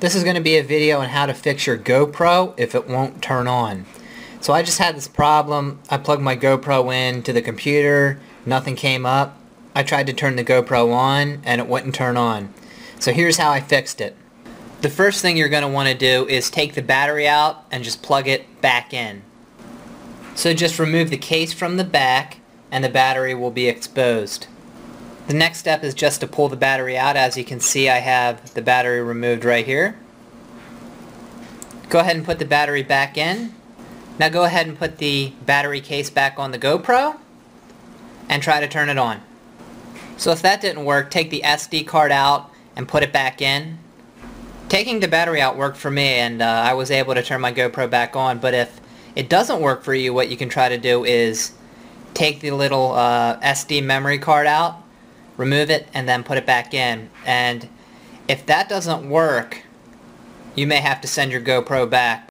This is going to be a video on how to fix your GoPro if it won't turn on. So I just had this problem. I plugged my GoPro in to the computer, nothing came up. I tried to turn the GoPro on and it wouldn't turn on. So here's how I fixed it. The first thing you're going to want to do is take the battery out and just plug it back in. So just remove the case from the back and the battery will be exposed. The next step is just to pull the battery out. As you can see, I have the battery removed right here. Go ahead and put the battery back in. Now go ahead and put the battery case back on the GoPro and try to turn it on. So if that didn't work, take the SD card out and put it back in. Taking the battery out worked for me, and I was able to turn my GoPro back on. But if it doesn't work for you, what you can try to do is take the little SD memory card out, remove it, and then put it back in. And if that doesn't work, you may have to send your GoPro back.